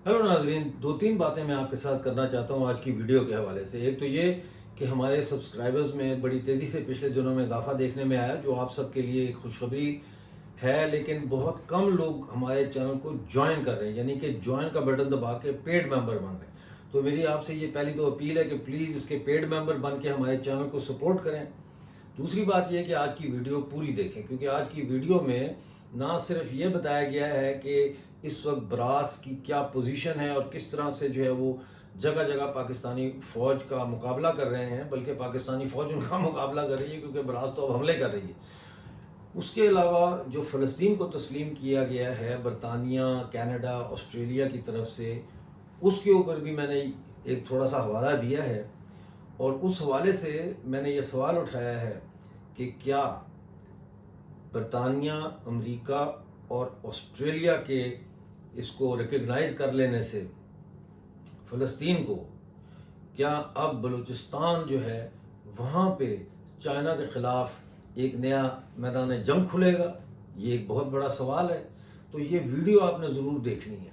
Hello नाजरीन, दो तीन बातें मैं आपके साथ करना चाहता हूँ आज की वीडियो के हवाले से। एक तो ये कि हमारे सब्सक्राइबर्स में बड़ी तेज़ी से पिछले दिनों में इजाफा देखने में आया, जो आप सबके लिए एक खुशखबरी है। लेकिन बहुत कम लोग हमारे चैनल को ज्वाइन कर रहे हैं, यानी कि ज्वाइन का बटन दबा के पेड मेंबर बन रहे हैं। तो मेरी आपसे ये पहली तो अपील है कि प्लीज़ इसके पेड मेंबर बन के हमारे चैनल को सपोर्ट करें। दूसरी बात यह कि आज की वीडियो पूरी देखें, क्योंकि आज की वीडियो में ना सिर्फ ये बताया गया है कि इस वक्त ब्रास की क्या पोजीशन है और किस तरह से जो है वो जगह जगह पाकिस्तानी फ़ौज का मुकाबला कर रहे हैं, बल्कि पाकिस्तानी फ़ौज उनका मुकाबला कर रही है, क्योंकि ब्रास तो अब हमले कर रही है। उसके अलावा जो फ़लस्तीन को तस्लीम किया गया है बरतानिया, कनाडा, ऑस्ट्रेलिया की तरफ से, उसके ऊपर भी मैंने एक थोड़ा सा हवाला दिया है। और उस हवाले से मैंने ये सवाल उठाया है कि क्या बरतानिया, अमेरिका और ऑस्ट्रेलिया के इसको रिकग्नाइज़ कर लेने से फ़लस्तीन को, क्या अब बलूचिस्तान जो है वहाँ पे चाइना के ख़िलाफ़ एक नया मैदान जंग खुलेगा? ये एक बहुत बड़ा सवाल है। तो ये वीडियो आपने ज़रूर देखनी है,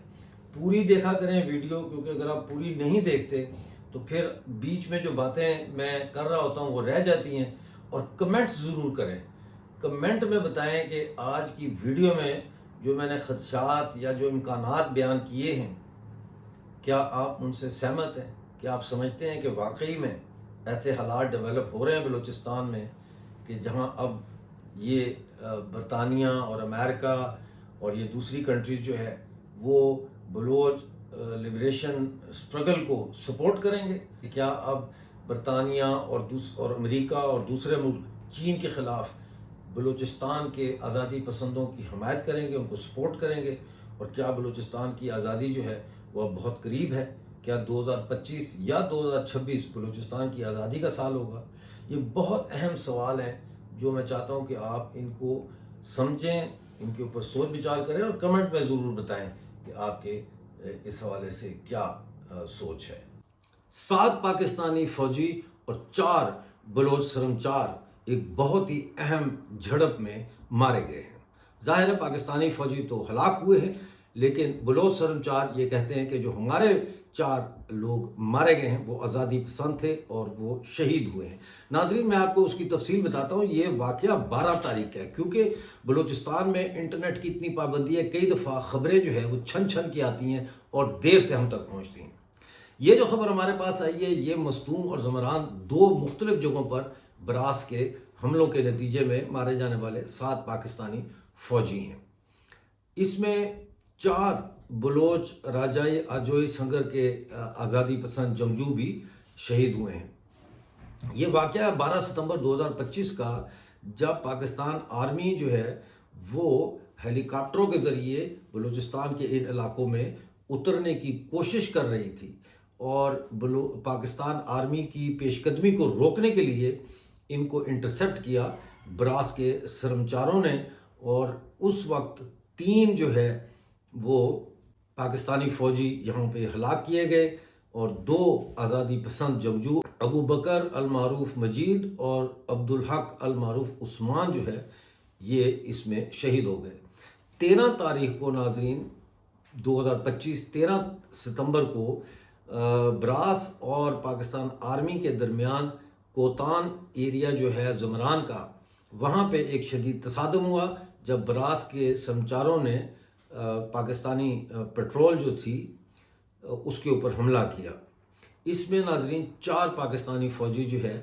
पूरी देखा करें वीडियो, क्योंकि अगर आप पूरी नहीं देखते तो फिर बीच में जो बातें मैं कर रहा होता हूँ वो रह जाती हैं। और कमेंट्स ज़रूर करें, कमेंट में बताएं कि आज की वीडियो में जो मैंने खदशात या जो इम्कानात बयान किए हैं, क्या आप उनसे सहमत हैं? क्या आप समझते हैं कि वाकई में ऐसे हालात डेवलप हो रहे हैं बलूचिस्तान में कि जहां अब ये बरतानिया और अमेरिका और ये दूसरी कंट्रीज़ जो है वो बलोच लिबरेशन स्ट्रगल को सपोर्ट करेंगे? क्या अब बरतानिया और अमेरिका और दूसरे मुल्क चीन के ख़िलाफ़ बलूचिस्तान के आज़ादी पसंदों की हमायत करेंगे, उनको सपोर्ट करेंगे? और क्या बलूचिस्तान की आज़ादी जो है वह बहुत करीब है? क्या 2025 या 2026 बलूचिस्तान की आज़ादी का साल होगा? ये बहुत अहम सवाल हैं जो मैं चाहता हूँ कि आप इनको समझें, इनके ऊपर सोच विचार करें और कमेंट में ज़रूर बताएं कि आपके इस हवाले से क्या सोच है। 7 पाकिस्तानी फ़ौजी और 4 बलोच सरंचार एक बहुत ही अहम झड़प में मारे गए हैं। ज़ाहिर है पाकिस्तानी फ़ौजी तो हलाक हुए हैं, लेकिन बलोच सरंचार ये कहते हैं कि जो हमारे 4 लोग मारे गए हैं वो आज़ादी पसंद थे और वो शहीद हुए हैं। नाज़रीन, मैं आपको उसकी तफसील बताता हूँ। ये वाक़या 12 तारीख का है, क्योंकि बलूचिस्तान में इंटरनेट की इतनी पाबंदी है, कई दफ़ा ख़बरें जो है वो छन छन की आती हैं और देर से हम तक पहुँचती हैं। ये जो खबर हमारे पास आई है, ये मस्तूम और ज़मरान 2 मुख्तलिफ जगहों पर ब्रास के हमलों के नतीजे में मारे जाने वाले 7 पाकिस्तानी फ़ौजी हैं। इसमें 4 बलोच राजाई आजोई संगर के आज़ादी पसंद जंगजू भी शहीद हुए हैं। ये वाक़या 12 सितंबर 2025 का, जब पाकिस्तान आर्मी जो है वो हेलीकॉप्टरों के ज़रिए बलूचिस्तान के इन इलाकों में उतरने की कोशिश कर रही थी और पाकिस्तान आर्मी की पेशकदमी को रोकने के लिए इनको इंटरसेप्ट किया ब्रास के सरमचारों ने। और उस वक्त 3 जो है वो पाकिस्तानी फ़ौजी यहाँ पे हलाक किए गए और 2 आज़ादी पसंद जंगजू अबू बकर अल मारूफ मजीद और अब्दुल हक अल मारूफ उस्मान जो है ये इसमें शहीद हो गए। 13 तारीख को नाजरीन 2025 13 सितंबर को ब्रास और पाकिस्तान आर्मी के दरमियान कोतान एरिया जो है ज़मरान का, वहाँ पे एक शदीद तसादम हुआ जब ब्रास के संचारों ने पाकिस्तानी पेट्रोल जो थी उसके ऊपर हमला किया। इसमें नाजरीन 4 पाकिस्तानी फ़ौजी जो है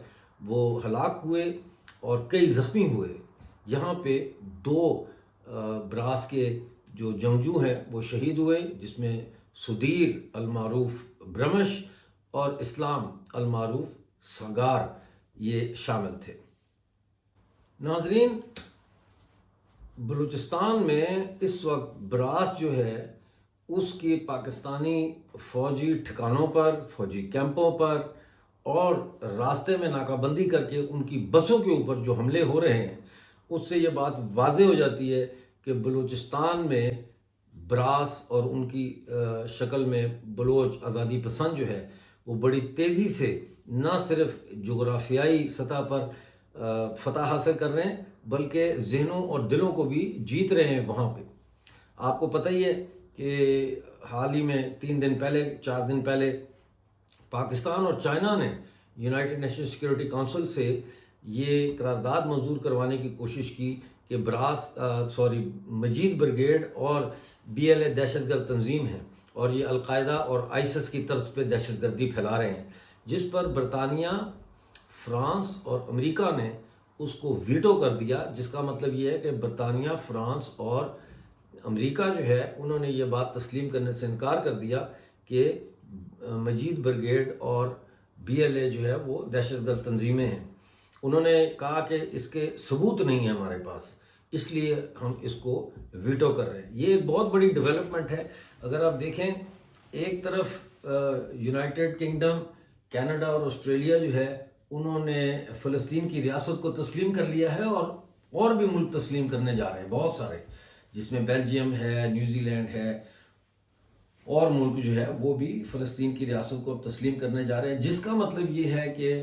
वो हलाक हुए और कई ज़ख्मी हुए। यहाँ पे 2 ब्रास के जो जंगजू हैं वो शहीद हुए, जिसमें सुदीर अल मारूफ ब्रमश और इस्लाम अल मारूफ सगार ये शामिल थे। नाजरीन, बलूचिस्तान में इस वक्त ब्रास जो है उसके पाकिस्तानी फ़ौजी ठिकानों पर, फ़ौजी कैंपों पर और रास्ते में नाकाबंदी करके उनकी बसों के ऊपर जो हमले हो रहे हैं, उससे ये बात वाज़ेह हो जाती है कि बलूचिस्तान में ब्रास और उनकी शक्ल में बलोच आज़ादी पसंद जो है वो बड़ी तेज़ी से न सिर्फ जोग्राफियाई सतह पर फ़तह हासिल कर रहे हैं, बल्कि जहनों और दिलों को भी जीत रहे हैं। वहाँ पे आपको पता ही है کہ حال ہی میں 4 دن پہلے پاکستان اور چائنا نے یونائٹڈ نیشن سیکورٹی کونسل سے یہ قرارداد منظور کروانے کی کوشش کی کہ مجید بریگیڈ اور BLA دہشت گرد تنظیم ہے اور یہ القاعدہ اور ISIS کی طرز پہ دہشت گردی پھیلا رہے ہیں، جس پر برطانیہ، فرانس اور امریکہ نے اس کو ویٹو کر دیا، جس کا مطلب یہ ہے کہ برطانیہ، فرانس اور امریکہ جو ہے انہوں نے یہ بات تسلیم کرنے سے انکار کر دیا کہ مجید بریگیڈ اور BLA جو ہے وہ دہشت گرد تنظیمیں ہیں۔ انہوں نے کہا کہ اس کے ثبوت نہیں ہے ہمارے پاس، اس لیے ہم اس کو ویٹو کر رہے ہیں۔ یہ ایک بہت بڑی ڈیولپمنٹ ہے۔ اگر آپ دیکھیں، ایک طرف یونائٹڈ کنگڈم، کینیڈا اور آسٹریلیا جو ہے انہوں نے فلسطین کی ریاست کو تسلیم کر لیا ہے، اور بھی ملک تسلیم کرنے جا رہے ہیں، بہت سارے، جس میں بیلجیم ہے، نیوزی لینڈ ہے، اور ملک جو ہے وہ بھی فلسطین کی ریاست کو تسلیم کرنے جا رہے ہیں، جس کا مطلب یہ ہے کہ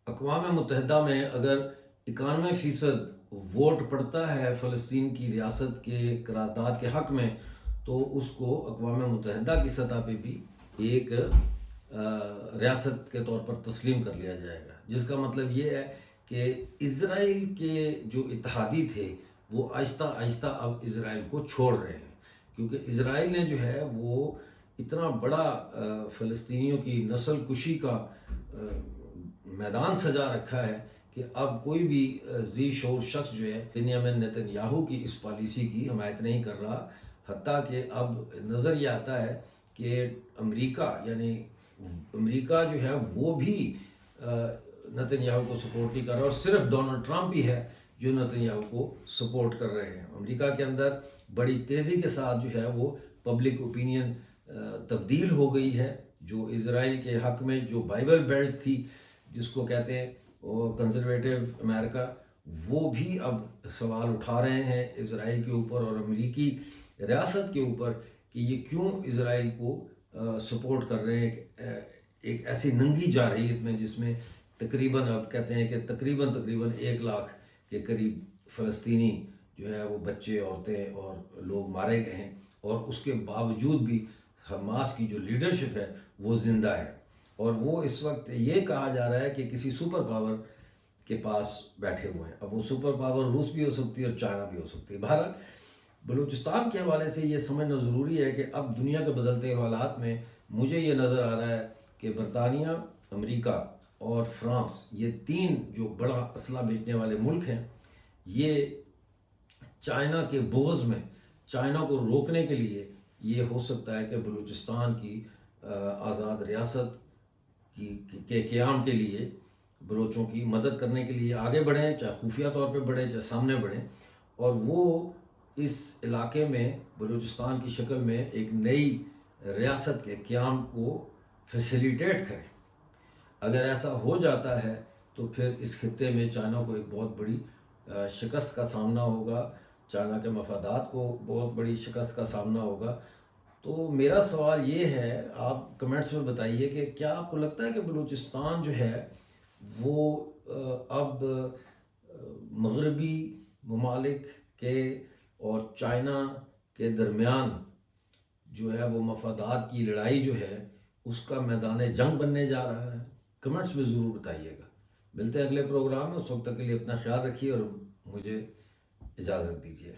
اقوام متحدہ میں اگر 91% ووٹ پڑتا ہے فلسطین کی ریاست کے قرارداد کے حق میں، تو اس کو اقوام متحدہ کی سطح پہ بھی ایک ریاست کے طور پر تسلیم کر لیا جائے گا، جس کا مطلب یہ ہے کہ اسرائیل کے جو اتحادی تھے وہ آہستہ آہستہ اب اسرائیل کو چھوڑ رہے ہیں، کیونکہ اسرائیل نے جو ہے وہ اتنا بڑا فلسطینیوں کی نسل کشی کا میدان سجا رکھا ہے کہ اب کوئی بھی ذی شعور شخص جو ہے بنیامین نیتن یاہو کی اس پالیسی کی حمایت نہیں کر رہا، حتیٰ کہ اب نظر یہ آتا ہے کہ امریکہ جو ہے وہ بھی نیتن یاہو کو سپورٹ نہیں کر رہا، اور صرف ڈونلڈ ٹرمپ ہی ہے جو نیتن یاہو کو سپورٹ کر رہے ہیں۔ امریکہ کے اندر بڑی تیزی کے ساتھ جو ہے وہ پبلک اوپینین تبدیل ہو گئی ہے، جو اسرائیل کے حق میں جو بائبل بیلٹ تھی، جس کو کہتے ہیں کنزرویٹو امریکہ، وہ بھی اب سوال اٹھا رہے ہیں اسرائیل کے اوپر اور امریکی ریاست کے اوپر کہ یہ کیوں اسرائیل کو سپورٹ کر رہے ہیں ایک ایسی ننگی جارحیت میں، جس میں تقریباً اب کہتے ہیں کہ تقریباً 1 لاکھ کے قریب فلسطینی جو ہے وہ بچے، عورتیں اور لوگ مارے گئے ہیں، اور اس کے باوجود بھی حماس کی جو لیڈرشپ ہے وہ زندہ ہے، اور وہ اس وقت یہ کہا جا رہا ہے کہ کسی سپر پاور کے پاس بیٹھے ہوئے ہیں۔ اب وہ سپر پاور روس بھی ہو سکتی ہے اور چائنا بھی ہو سکتی ہے۔ بہرحال بلوچستان کے حوالے سے یہ سمجھنا ضروری ہے کہ اب دنیا کے بدلتے حالات میں مجھے یہ نظر آ رہا ہے کہ برطانیہ، امریکہ اور فرانس، یہ 3 جو بڑا اسلحہ بیچنے والے ملک ہیں، یہ چائنا کے بغض میں، چائنا کو روکنے کے لیے یہ ہو سکتا ہے کہ بلوچستان کی آزاد ریاست کے قیام کے لیے بلوچوں کی مدد کرنے کے لیے آگے بڑھیں، چاہے خفیہ طور پہ بڑھیں، چاہے سامنے بڑھیں، اور وہ اس علاقے میں بلوچستان کی شکل میں ایک نئی ریاست کے قیام کو فیسیلیٹیٹ کریں۔ اگر ایسا ہو جاتا ہے تو پھر اس خطے میں چائنا کو ایک بہت بڑی شکست کا سامنا ہوگا، چائنا کے مفادات کو بہت بڑی شکست کا سامنا ہوگا۔ تو میرا سوال یہ ہے، آپ کمنٹس میں بتائیے کہ کیا آپ کو لگتا ہے کہ بلوچستان جو ہے وہ اب مغربی ممالک کے اور چائنا کے درمیان جو ہے وہ مفادات کی لڑائی جو ہے اس کا میدان جنگ بننے جا رہا ہے؟ کمنٹس میں ضرور بتائیے گا۔ ملتے ہیں اگلے پروگرام میں، اس وقت تک کے لیے اپنا خیال رکھیے اور مجھے اجازت دیجیے۔